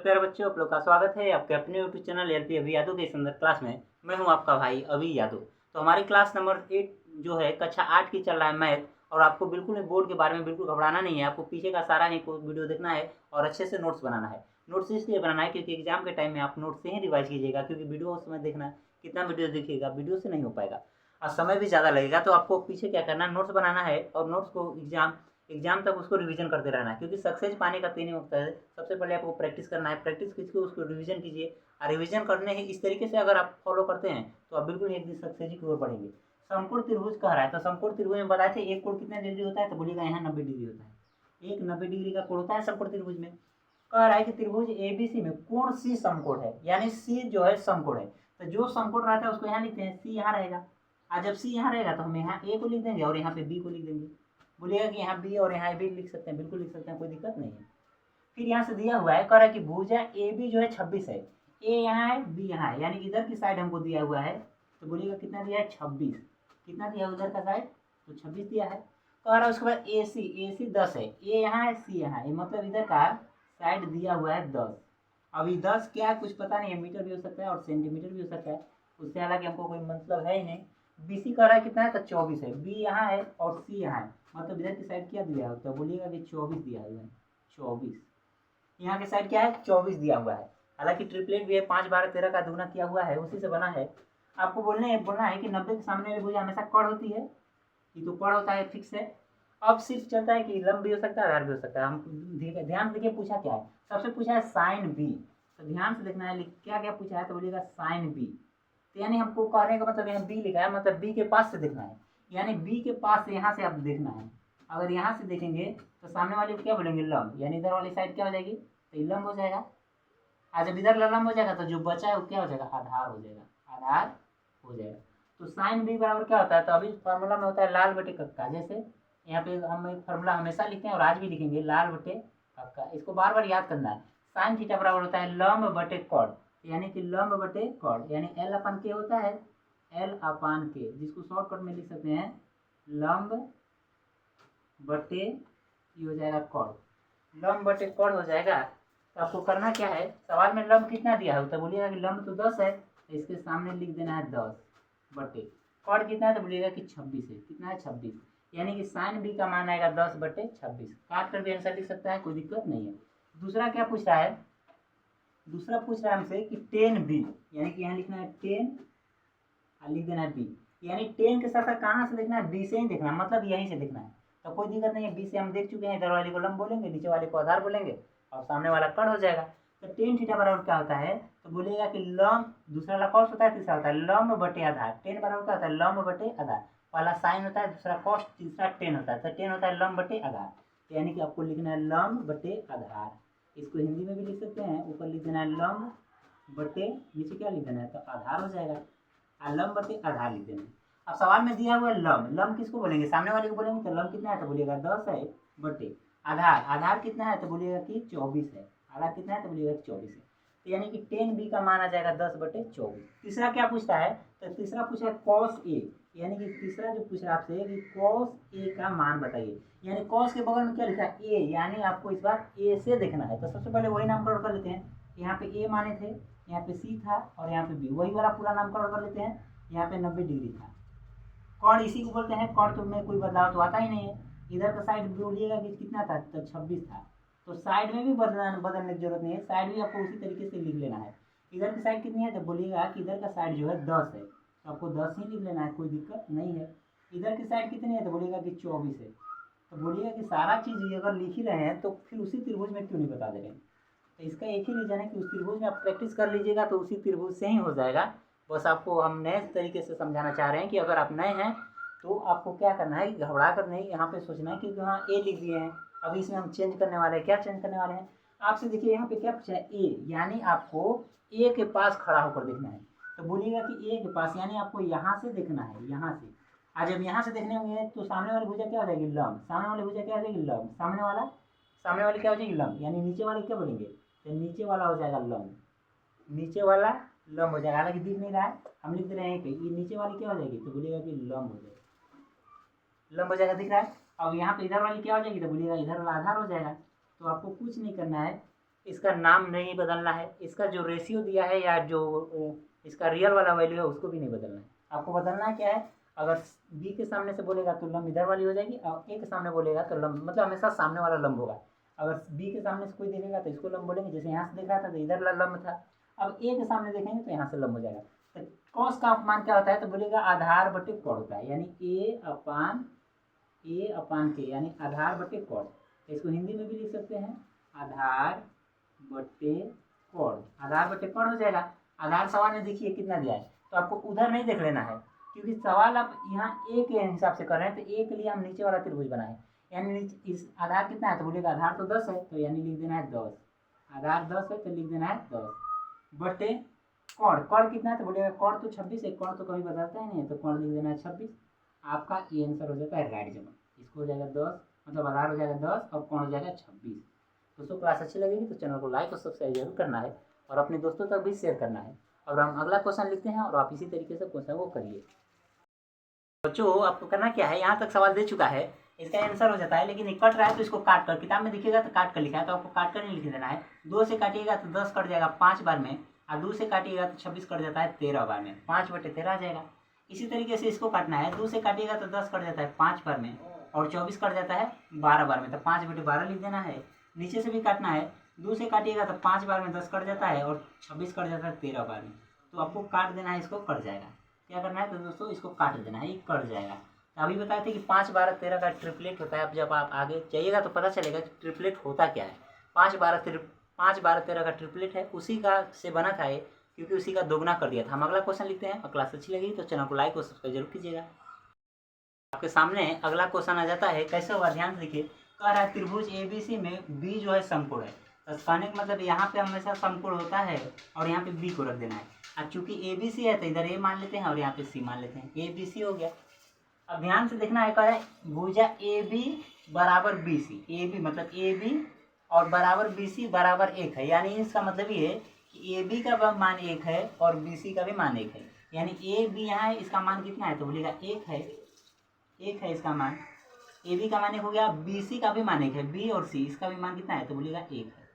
प्यारे बच्चों, आप लोग का स्वागत है आपके अपने यूट्यूब चैनल एलपी अभी यादव के सुंदर क्लास में। मैं हूं आपका भाई अभी यादव। तो हमारी क्लास नंबर 8 जो है कक्षा 8 की चल रहा है मैथ। और आपको बिल्कुल बोर्ड के बारे में बिल्कुल घबराना नहीं है। आपको पीछे का सारा ही वीडियो देखना है और अच्छे से नोट्स बनाना है। नोट्स इसलिए बनाना है क्योंकि एग्जाम के टाइम में आप नोट्स से ही रिवाइज कीजिएगा, क्योंकि वीडियो उस समय देखना कितना वीडियो देखिएगा, वीडियो से नहीं हो पाएगा और समय भी ज़्यादा लगेगा। तो आपको पीछे क्या करना है, नोट्स बनाना है और नोट्स को एग्जाम तक उसको रिवीजन करते रहना है, क्योंकि सक्सेस पाने का 3 ही वक्त है। सबसे पहले आपको प्रैक्टिस करना है, प्रैक्टिस कीजिए, उसको रिवीजन कीजिए और रिवीजन करने ही इस तरीके से अगर आप फॉलो करते हैं तो आप बिल्कुल एक दिन सक्सेस की ओर बढ़ेंगे। समकोण त्रिभुज कह रहा है, तो समकोण त्रिभुज में बताए थे एक कोण कितना डिग्री होता है, तो बोलिएगा यहाँ 90 डिग्री होता है। एक 90 डिग्री का कोण होता है समकोण त्रिभुज में। कह रहा है कि त्रिभुज एबीसी में कोण सी समकोण है, यानी सी जो है समकोण है। तो जो समकोण रहता है उसको यहाँ लिखते हैं, सी यहाँ रहेगा। और जब सी यहाँ रहेगा तो हम यहाँ ए को लिख देंगे और यहाँ पे बी को लिख देंगे। बोलिएगा कि यहाँ बी और यहाँ बी लिख सकते हैं, बिल्कुल लिख सकते हैं, कोई दिक्कत नहीं है। फिर यहाँ से दिया हुआ है, कह रहा है कि भुजा ए बी जो है 26 है। ए यहाँ है, बी यहाँ है, यानी इधर की साइड हमको दिया हुआ है। तो बोलिएगा कितना दिया है, 26। कितना दिया उधर का साइड, तो 26 दिया है। कह रहा है उसके बाद ए सी 10 है। ए यहाँ है, सी यहाँ है, मतलब इधर का साइड दिया हुआ है 10। अभी 10 क्या है कुछ पता नहीं है, मीटर भी हो सकता है और सेंटीमीटर भी हो सकता है, उससे हालांकि हमको कोई मतलब है ही नहीं। BC कह रहा है कितना है, तो 24 है। बी यहाँ है और सी यहाँ है, मतलब इधर की साइड क्या दिया है, तो बोलिएगा कि 24 दिया हुआ है। 24 यहाँ की साइड क्या है, 24 दिया हुआ है। हालांकि ट्रिपलेट भी है, 5 12 13 का दुगना किया हुआ है, उसी से बना है। आपको बोलना है कि 90 के सामने वाली भुजा हमेशा कड़ होती है, ये तो कड़ होता है, फिक्स है। अब सिर्फ चलता है कि लंब भी हो सकता है, आधार भी हो सकता है। हम ध्यान से देखिए पूछा क्या है, सबसे पूछा है साइन बी। तो ध्यान से देखना है क्या क्या पूछा है, तो बोलिएगा साइन बी। तो यानी हमको कहने का मतलब यहाँ बी लिखा है, मतलब बी के पास से देखना है, यानी बी के पास से यहाँ से आप देखना है। अगर यहाँ से देखेंगे तो सामने वाले को क्या बोलेंगे, लंब, यानी इधर वाली साइड क्या हो जाएगी, तो लंब हो जाएगा। आज जब इधर लंब हो जाएगा तो जो बचा है वो क्या हो जाएगा, आधार हो जाएगा, आधार हो जाएगा। तो साइन बी बराबर क्या होता है, तो अभी फार्मूला में होता है लाल बटे कक्का। जैसे यहाँ पे हम एक फार्मूला हमेशा लिखते हैं और आज भी लिखेंगे, लाल बटे कक्का। इसको बार बार याद करना है। साइन थीटा बराबर होता है लंब बटे कॉड, यानी कि लंब बटे कॉड, यानी एल अपन के होता है, एल अपान के, जिसको शॉर्टकट में लिख सकते हैं लंब बटे ये हो जाएगा कॉड। लंब बटे कॉड हो जाएगा। तो आपको करना क्या है, सवाल में लंब कितना दिया है, तो बोलिएगा कि लंब तो 10 है, तो इसके सामने लिख देना है 10 बटे कॉड कितना है, तो बोलिएगा कि 26 है। कितना है, 26, यानी कि साइन बी का मान आएगा 10 बटे 26। काट कर भी आंसर लिख सकता है, कोई दिक्कत नहीं है। दूसरा क्या पूछ रहा है, दूसरा पूछ रहा है हमसे कि 10b, यानी कि यहाँ लिखना है 10 और लिख देना है b, यानी 10 के साथ कहाँ से देखना है, b से ही देखना है, मतलब यहीं से देखना है। तो कोई दिक्कत नहीं है, b से हम देख चुके हैं, इधर वाले को लंब बोलेंगे, नीचे वाले को आधार बोलेंगे और सामने वाला कड़ हो जाएगा। तो टेन थीटा बराबर क्या होता है, तो बोलिएगा कि लंब, दूसरा वाला कॉस होता है, तीसरा होता है लंब बटे आधार। 10 बराबर क्या होता है, लंब बटे आधार। पहला साइन होता है, दूसरा कॉस, तीसरा 10 होता है, तो 10 होता है लंब बटे आधार। यानी कि आपको लिखना है लंब बटे आधार। इसको हिंदी में भी लिख सकते हैं, ऊपर लिख देना है लंब बटे, नीचे क्या लिख देना है, तो आधार हो जाएगा, और लंब बटे आधार लिख देना है। अब सवाल में दिया हुआ है लंब, लंब किसको बोलेंगे, सामने वाले को बोलेंगे। तो लंब कितना है, तो बोलिएगा 10 है बटे आधार, आधार कितना है, तो बोलिएगा कि 24 है। आधार कितना है, तो बोलिएगा 24 है। तो यानी कि 10b का मान आ जाएगा 10 बटे 24। तीसरा क्या पूछता है, तो तीसरा पूछा है कॉस ए, यानी कि तीसरा जो पूछ रहा है आपसे कि कॉस ए का मान बताइए। यानी कॉस के बगल में क्या लिखा है, ए, यानी आपको इस बार ए से देखना है। तो सबसे पहले वही नामकरण कर लेते हैं। यहाँ पे ए माने थे, यहाँ पे सी था और यहाँ पे बी, वही वाला पूरा नामकरण कर लेते हैं। यहाँ पे 90 डिग्री था। कॉड इसी को बोलते हैं, कॉड तो में कोई बदलाव तो आता ही नहीं है। इधर का साइड बोलिएगा कि कितना था, तो 26 था। तो साइड में भी बदलने की जरूरत नहीं है, साइड भी आपको उसी तरीके से लिख लेना है। इधर की साइड कितनी है, तो बोलिएगा कि इधर का साइड जो है 10 है, तो आपको 10 ही लिख लेना है, कोई दिक्कत नहीं है। इधर की साइड कितनी है, तो बोलिएगा कि 24 है। तो बोलिएगा कि सारा चीज़ अगर लिख ही रहे हैं तो फिर उसी त्रिभुज में क्यों नहीं बता दे रहे हैं। तो इसका एक ही रीज़न है कि उस त्रिभुज में आप प्रैक्टिस कर लीजिएगा तो उसी त्रिभुज से ही हो जाएगा। बस आपको हम नए तरीके से समझाना चाह रहे हैं कि अगर आप नए हैं तो आपको क्या करना है, घबरा कर नहीं यहाँ पे सोचना है, क्योंकि वहाँ ए लिख दिए हैं, अभी इसमें हम चेंज करने वाले हैं। क्या चेंज करने वाले हैं, आपसे देखिए यहाँ पे क्या पूछा है, ए, यानी आपको ए के पास खड़ा होकर देखना है। तो बोलिएगा कि ए के पास, यानी आपको यहाँ से देखना है, यहाँ से। आज जब यहाँ से देखने होंगे तो सामने वाली भुजा क्या हो जाएगी, लंब, सामने वाली भुजा क्या हो जाएगी, लंब, सामने वाली क्या हो जाएगी, लंब, यानी नीचे वाले क्या बोलेंगे, तो नीचे वाला हो जाएगा लंब, नीचे वाला लंब हो जाएगा। हालांकि दिख नहीं रहा है, हम लिख दे रहे हैं कि ये नीचे वाली क्या हो जाएगी, तो बोलिएगा कि लंब हो जाएगा, लंब हो जाएगा, दिख रहा है। अब यहाँ पे इधर वाली क्या हो जाएगी, तो बोलिएगा इधर वाला आधार हो जाएगा। तो आपको कुछ नहीं करना है, इसका नाम नहीं बदलना है, इसका जो रेशियो दिया है या जो इसका रियल वाला वैल्यू है उसको भी नहीं बदलना है। आपको बदलना क्या है, अगर बी के सामने से बोलेगा तो लंब इधर वाली हो जाएगी, और ए के सामने बोलेगा तो लंब मतलब हमेशा सामने वाला लंब होगा। अगर बी के सामने से कोई देखेगा तो इसको लंब बोलेंगे, जैसे यहाँ से देख रहा था तो इधर लंब था। अब ए के सामने देखेंगे तो यहाँ से लंब हो जाएगा। तो कॉस का मान क्या होता है, तो बोलेगा आधार बटे कोण होता है, यानी ए अपान के, यानी आधार बटे कोण। इसको हिंदी में भी लिख सकते हैं आधार बटे कोण, आधार बटे कोण हो जाएगा। आधार सवाल में देखिए कितना दिया है, तो आपको उधर नहीं देख लेना है, क्योंकि सवाल आप यहाँ ए के हिसाब से कर रहे हैं, तो ए के लिए हम नीचे वाला त्रिभुज बनाए, यानी इस आधार कितना है, तो बोलेगा आधार तो 10 है, तो यानी लिख देना है 10, आधार 10 है तो लिख देना है 10 बटे कोण। कोण कितना है, तो बोलेगा कोण तो 26 है, कोण तो कभी बदलता ही नहीं है, तो कोण लिख देना है 26। आपका ये आंसर हो जाता है राइट जवाब। इसको हो जाएगा 10, मतलब आधार हो जाएगा 10 और कोण हो जाएगा 26। दोस्तों क्लास अच्छी लगेगी तो चैनल को लाइक और सब्सक्राइब जरूर करना है, और अपने दोस्तों तक भी शेयर करना है। और हम अगला क्वेश्चन लिखते हैं और आप इसी तरीके से क्वेश्चन को करिए। बच्चों आपको करना क्या है, यहाँ तक सवाल दे चुका है, इसका आंसर हो जाता है, लेकिन कट रहा है तो इसको काट कर, किताब में दिखेगा तो काट कर लिखा है, तो आपको काट कर नहीं लिख देना है। 2 से काटिएगा तो 10 कट जाएगा 5 बार में, और 2 से काटिएगा तो 26 कट जाता है 13 बार में, 5 बटे 13 आ जाएगा। इसी तरीके से इसको काटना है, 2 से काटिएगा तो 10 कट जाता है 5 बार में, और 24 कट जाता है 12 बार में, तो 5 बटे 12 लिख देना है। नीचे से भी काटना है, 2 से काटिएगा तो 5 बार में 10 कट जाता है, और 26 कट जाता है 13 बार में, तो आपको काट देना है, इसको कट जाएगा। क्या करना है, तो दोस्तों इसको काट देना है, ये कट जाएगा। तो अभी बताए थे कि 5 12 13 का ट्रिपलेट होता है। अब जब आप आगे जाइएगा तो पता चलेगा कि ट्रिपलेट होता क्या है। 5 12 13 का ट्रिपलेट है, उसी का से बना था ये, क्योंकि उसी का दोगुना कर दिया था। हम अगला क्वेश्चन लिखते हैं, और क्लास अच्छी लगी तो चैनल को लाइक और सब्सक्राइब जरूर कीजिएगा। आपके सामने अगला क्वेश्चन आ जाता है, कैसे होगा ध्यान से देखिए। कह रहा है त्रिभुज ABC में बी जो है समकोण है, तो कहने का मतलब यहाँ पे हमेशा समकोण होता है, और यहाँ पे बी को रख देना है। अब चूंकि ABC है तो इधर ए मान लेते हैं, और यहाँ पे सी मान लेते हैं, ABC हो गया। अब ध्यान से देखना है, कह रहा है भुजा AB बराबर BC, AB मतलब AB और बराबर BC बराबर 1 है, यानी इसका मतलब ये है कि AB का मान 1 है और BC का भी मान 1 है, यानी AB यहाँ है, इसका मान कितना है, तो बोलेगा 1 है, 1 है इसका मान। AB का मान 1 हो गया, BC का भी मान 1 है, B और C इसका भी मान कितना है, तो बोलेगा 1 है,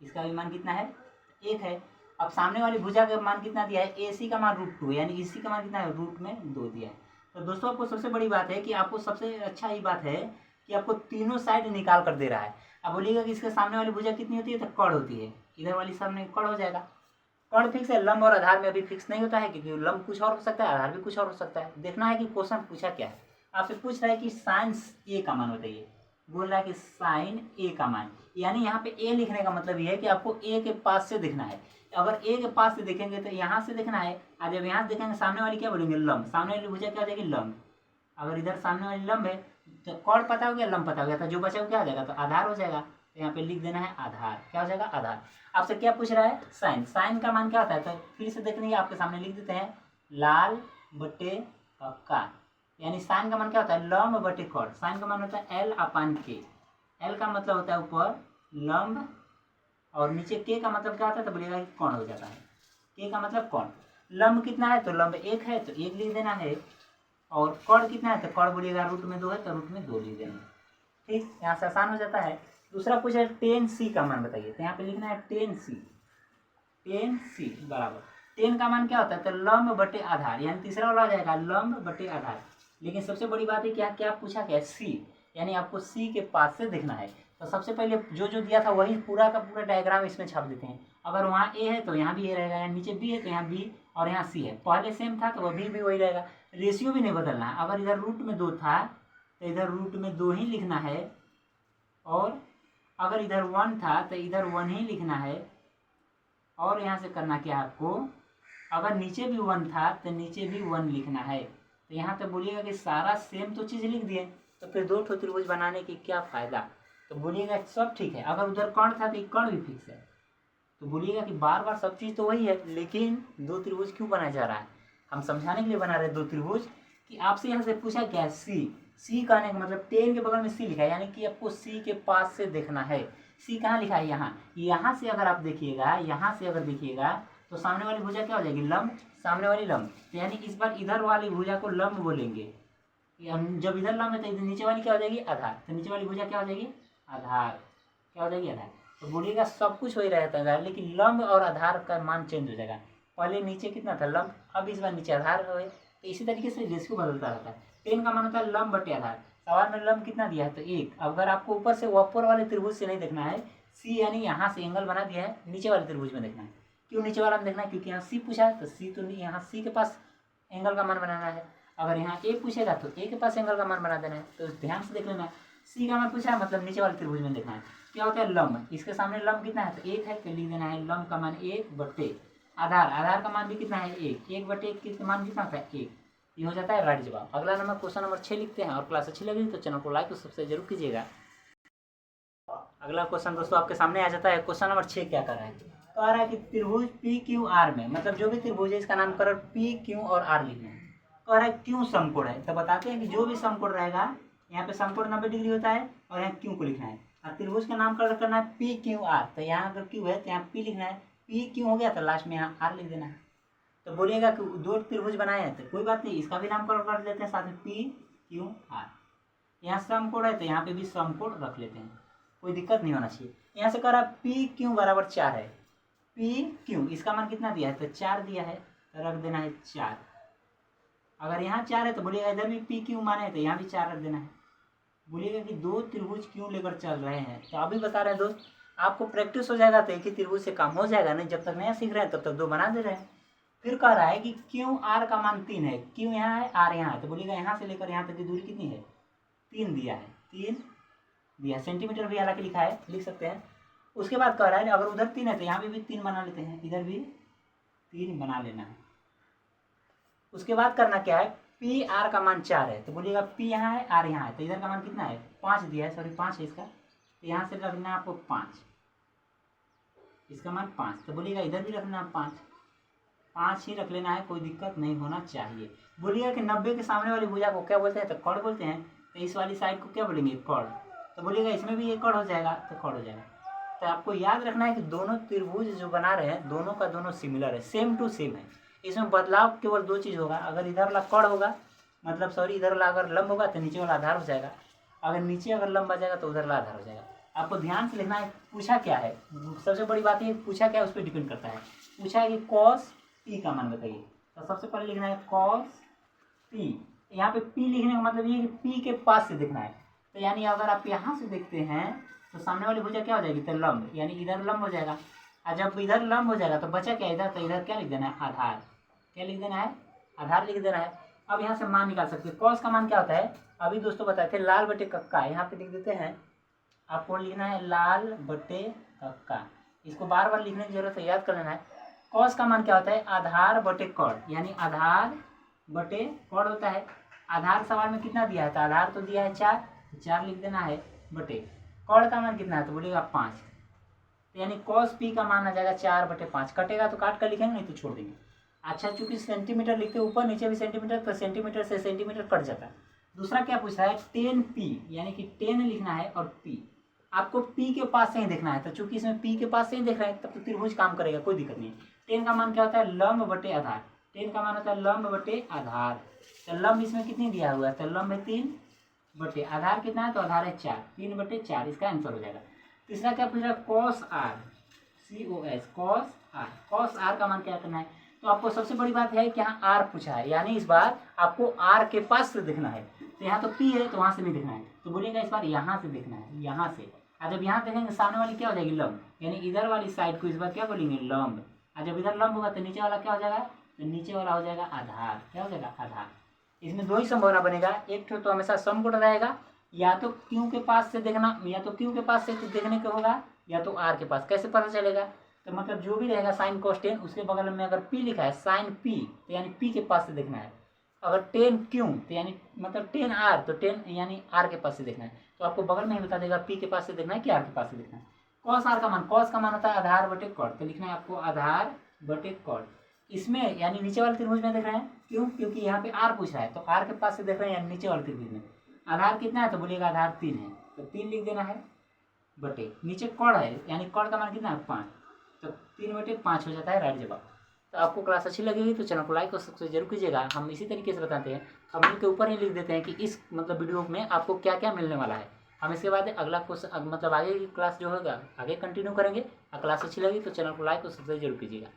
इसका भी मान कितना है, 1 है। अब सामने वाली भुजा का मान कितना दिया है, AC का मान √2 है, यानी इसी का मान कितना है, √2 दिया है। तो दोस्तों आपको सबसे बड़ी बात है कि आपको सबसे अच्छा ये बात है कि आपको तीनों साइड निकाल कर दे रहा है। अब बोलिएगा कि इसके सामने वाली भुजा कितनी होती है, तो कड़ होती है, इधर वाली सामने कड़ हो जाएगा। कड़ फिक्स है, लंब और आधार में अभी फिक्स नहीं होता है, क्योंकि लंब कुछ और हो सकता है, आधार भी कुछ और हो सकता है। देखना है कि क्वेश्चन पूछा क्या है। आपसे पूछ रहा है कि साइन ए का मान बताइए, बोल रहा है कि साइन ए का मान, यानी यहाँ पे ए लिखने का मतलब ये है कि आपको ए के पास से देखना है। अगर ए के पास से देखेंगे तो यहाँ से देखना है, और जब यहाँ से देखेंगे सामने वाली क्या बोलेंगे, लंब, सामने वाली भुजा क्या हो जाएगी, लंब। अगर इधर सामने वाली लंब है तो कौड़ पता हो गया, लंब पता हो गया, तो जो बचा वो क्या हो जाएगा, तो आधार हो जाएगा। तो यहाँ पे लिख देना है आधार, क्या हो जाएगा, आधार। आपसे क्या पूछ रहा है, साइन, साइन का मान क्या होता है, तो फिर से देखने के आपके सामने लिख देते हैं, लाल बटे का, यानी साइन का मान क्या होता है, लंब बटे कौड़। साइन का मान होता है L अपान K, L का मतलब होता है ऊपर लंब, और नीचे K का मतलब क्या होता है, तो बोलिएगा कि कोण हो जाता है, K का मतलब कोण। लंब कितना है, तो लंब 1 है, तो 1 लिख देना है, और कड़ कितना है, तो कड़ बोलिएगा √2 है, तो √2 लिख देना। ठीक, यहाँ से आसान हो जाता है। दूसरा पूछा है tan C का मान बताइए, तो यहाँ पे लिखना है tan C बराबर, tan का मान क्या होता है, तो लंब बटे आधार, यानी तीसरा वाला हो जाएगा लंब बटे आधार। लेकिन सबसे बड़ी बात है क्या क्या पूछा क्या, C, यानी आपको C के पास से देखना है। तो सबसे पहले जो जो दिया था वही पूरा का पूरा डायग्राम इसमें छाप देते हैं। अगर वहाँ A है तो यहाँ भी A रहेगा, नीचे B है तो यहाँ B, और यहाँ C है, पहले सेम था तो वह भी वही रहेगा। रेशियो भी नहीं बदलना है, अगर इधर √2 था तो इधर √2 ही लिखना है, और अगर इधर 1 था तो इधर 1 ही लिखना है। और यहाँ से करना क्या है आपको, अगर नीचे भी 1 था तो नीचे भी 1 लिखना है। तो यहाँ तो बोलिएगा कि सारा सेम तो चीज़ लिख दिए, तो फिर 2 ठो त्रिभुज बनाने की क्या फ़ायदा। तो बोलिएगा सब ठीक है, अगर उधर कर्ण था तो कर्ण भी फिक्स है, तो बोलिएगा कि बार बार सब चीज़ तो वही है, लेकिन 2 त्रिभुज क्यों बनाया जा रहा है, हम समझाने के लिए बना रहे हैं 2 त्रिभुज। कि आपसे यहाँ से पूछा क्या है, सी कहने का मतलब tan के बगल में C लिखा है, यानी कि आपको C के पास से देखना है। C कहाँ लिखा है, यहाँ से अगर आप देखिएगा, यहाँ से अगर देखिएगा तो सामने वाली भुजा क्या हो जाएगी, लंब, सामने वाली लंब, तो यानी इस बार इधर वाली भुजा को लंब बोलेंगे। जब इधर लंब है तो इधर नीचे वाली क्या हो जाएगी, आधार, तो नीचे वाली भुजा क्या हो जाएगी, आधार, क्या हो जाएगी, आधार। तो बोलिएगा सब कुछ वही रहता है, लेकिन लंब और आधार का मान चेंज हो जाएगा। पहले नीचे कितना था लंब, अब इस बार नीचे आधार है, तो इसी तरीके से रेशियो बदलता रहता है। टेन का मान होता है लंब बटे आधार। सवाल में लंब कितना दिया है तो 1। अगर आपको ऊपर से ऊपर वाले त्रिभुज से नहीं देखना है, सी यानी यहाँ से एंगल बना दिया है, नीचे वाले त्रिभुज में देखना है। क्यों नीचे वाला में देखना है, क्योंकि यहाँ सी पूछा है, तो सी तो नहीं, यहाँ सी के पास एंगल का मान बनाना है। अगर यहाँ ए पूछेगा तो ए के पास एंगल का मान बना देना है, तो ध्यान से देख लेना है। सी का मान पूछा है मतलब नीचे वाले त्रिभुज में देखना है। क्या होता है लंब, इसके सामने लंब कितना है तो 1 है, तो लिख देना है लंब का मान 1 बटे आधार। आधार का मान भी कितना है 1, 1 बटे 1 किसका मान कितना होता है 1। ये हो जाता है राइट जवाब। अगला नंबर क्वेश्चन नंबर 6 लिखते हैं। और क्लास अच्छी लगी तो चैनल को लाइक और सब्सक्राइब जरूर कीजिएगा। अगला क्वेश्चन दोस्तों आपके सामने आ जाता है। क्वेश्चन नंबर 6 क्या कर रहा है, तो आ रहा है कि त्रिभुज पी क्यू आर में, मतलब जो भी त्रिभुज है इसका नामकरण पी क्यू और आर लिखना है। तो आ रहा है क्यों समकोण है, तो बताते हैं कि जो भी समकोण रहेगा यहाँ पे समकोण 90 डिग्री होता है और यहाँ क्यू को लिखना है। और त्रिभुज का नामकरण करना है पी क्यू आर, तो यहाँ अगर क्यू है तो यहाँ पी लिखना है, पी क्यू हो गया तो लास्ट में यहाँ आर लिख देना है। तो बोलिएगा कि दो त्रिभुज बनाए हैं तो कोई बात नहीं, इसका भी नामकरण कर लेते हैं साथ में पी क्यू आर। यहाँ समकोण है तो यहाँ पे भी समकोण रख लेते हैं, कोई दिक्कत नहीं होना चाहिए। यहाँ से कह रहा पी क्यू बराबर 4 है, पी क्यू इसका मान कितना दिया है तो 4 दिया है, तो रख देना है 4। अगर यहाँ 4 है तो बोलिएगा इधर भी पी क्यू माने तो यहाँ भी 4 रख देना है। बोलिएगा कि दो त्रिभुज क्यों लेकर चल रहे हैं, तो अभी बता रहे हैं दोस्त, आपको प्रैक्टिस हो जाएगा तो एक ही त्रिभुज से काम हो जाएगा, नहीं जब तक नया सीख रहे हैं तब तक दो बना दे रहे हैं। फिर कह रहा है कि क्यू आर का मान 3 है, क्यू यहाँ है आर यहाँ है, तो बोलिएगा यहाँ से लेकर यहाँ तक की दूरी कितनी है 3 दिया है, 3 दिया। सेंटीमीटर भी हालांकि लिखा है, लिख सकते हैं। उसके बाद कह रहा है अगर उधर 3 है तो यहाँ पे भी 3 बना लेते हैं, इधर भी 3 बना लेना है। उसके बाद करना क्या है, पी आर का मान 4 है, तो बोलिएगा पी यहाँ है आर यहाँ है, तो इधर का मान कितना है 5 दिया है, सॉरी 5 है इसका, तो यहाँ से रखना है आपको 5, इसका मान 5, तो बोलिएगा इधर भी रखना है 5 ही रख लेना है, कोई दिक्कत नहीं होना चाहिए। बोलिएगा कि 90 के सामने वाली भुजा को क्या बोलते हैं तो कड़ बोलते हैं, तो इस वाली साइड को क्या बोलेंगे कड़, तो बोलिएगा इसमें भी ये कड़ हो जाएगा तो कड़ हो जाएगा। तो आपको याद रखना है कि दोनों त्रिभुज जो बना रहे हैं दोनों का दोनों सिमिलर है, सेम टू सेम है। इसमें बदलाव केवल 2 चीज़ होगा, अगर इधर वाला कड़ होगा मतलब सॉरी इधर वाला अगर लंब होगा तो नीचे वाला आधार हो जाएगा, अगर नीचे अगर लंब आ जाएगा तो उधर वाला आधार हो जाएगा। आपको ध्यान से लिखना है पूछा क्या है, सबसे बड़ी बात ये पूछा क्या है उस पर डिपेंड करता है। पूछा है कि कॉस पी का मान बताइए, तो सबसे पहले लिखना है कॉस पी। यहाँ पे पी लिखने का मतलब ये कि पी के पास से देखना है, तो यानी अगर आप यहाँ से देखते हैं तो सामने वाली भुजा क्या हो जाएगी तो लंब, यानी इधर लंब हो जाएगा। और जब इधर लंब हो जाएगा तो बचा क्या इधर, तो इधर क्या लिख देना है आधार, क्या लिख देना है आधार लिख देना है। अब यहाँ से मान निकाल सकते हैं, कॉस का मान क्या होता है अभी दोस्तों बताए थे लाल बटे कक्का, यहाँ पे लिख देते हैं, आपको लिखना है लाल बटे कक्का, इसको बार बार लिखने की जरूरत है, याद कर लेना है। कॉस का मान क्या होता है आधार बटे कड़, यानी आधार बटे कड़ होता है। आधार सवाल में कितना दिया है तो आधार तो दिया है 4, 4 लिख देना है बटे कड़ का मान कितना है तो बोलिएगा 5, तो यानी कॉस पी का मान आ जाएगा 4 बटे 5। कटेगा तो काट कर लिखेंगे नहीं तो छोड़ देंगे। अच्छा चूंकि सेंटीमीटर लिखते ऊपर नीचे भी सेंटीमीटर, तो सेंटीमीटर से सेंटीमीटर कट जाता है। दूसरा क्या पूछ रहा है 10 पी, यानी कि 10 लिखना है और पी आपको पी के पास से ही देखना है, तो चूंकि इसमें पी के पास से ही देख रहे हैं तब तो त्रिभुज काम करेगा, कोई दिक्कत नहीं है। 10 का मान क्या होता है लंब बटे आधार, 10 का मान होता है लंब बटे आधार, तो लंब इसमें कितनी दिया हुआ है तो लंब है 3 बटे आधार कितना है तो आधार है 4, 3 बटे 4 इसका आंसर हो जाएगा। तीसरा क्या पूछ रहा है cos R, COS cos R, cos R का मान क्या करना है, तो आपको सबसे बड़ी बात है कि यहाँ आर पूछा है, यानी इस बार आपको आर के पास से देखना है, तो यहाँ तो पी है तो वहाँ से नहीं देखना है, तो बोलिएगा इस बार यहाँ से देखना है, यहाँ से। और जब यहाँ देखेंगे सामने वाली क्या हो जाएगी लंब, यानी इधर वाली साइड को इस बार क्या बोलेंगे लंब, और जब इधर लंब होगा तो नीचे वाला क्या हो जाएगा तो नीचे वाला हो जाएगा आधार, क्या हो जाएगा आधार। इसमें 2 ही संभावना बनेगा, एक तो हमेशा समकोण रहेगा, या तो क्यू के पास से देखना, या तो क्यू के पास से देखने का होगा, या तो आर के पास। कैसे पता चलेगा तो मतलब जो भी रहेगा साइन कॉस 10 उसके बगल में अगर पी लिखा है साइन पी तो यानी पी के पास से देखना है, अगर 10 क्यू तो यानी मतलब 10 आर तो 10 यानी आर के पास से देखना है, तो आपको बगल में ही बता देगा पी के पास से देखना है कि आर के पास से देखना है। कॉस आर का मान, कॉस का मान होता है आधार बटे कड़, तो लिखना है आपको आधार बटे कड़। इसमें यानी नीचे वाले त्रिभुज में देख रहे हैं, क्यों क्योंकि यहाँ पे आर पूछ रहा है, तो आर के पास से देख रहे हैं यानी नीचे वाले त्रिभुज में। आधार कितना है तो बोलिएगा आधार 3 है, तो 3 लिख देना है बटे नीचे कड़ है, यानी कड़ का मान कितना है 5, तो 3 बटे 5 हो जाता है राइट जवाब। तो आपको क्लास अच्छी लगेगी तो चैनल को लाइक और सब्सक्राइब जरूर कीजिएगा। हम इसी तरीके से बताते हैं, थंबनेल के ऊपर ही लिख देते हैं कि इस मतलब वीडियो में आपको क्या क्या मिलने वाला है। हम इसके बाद अगला क्वेश्चन मतलब आगे की क्लास जो होगा आगे कंटिन्यू करेंगे। क्लास अच्छी लगी तो चैनल को लाइक और सब्सक्राइब जरूर कीजिएगा।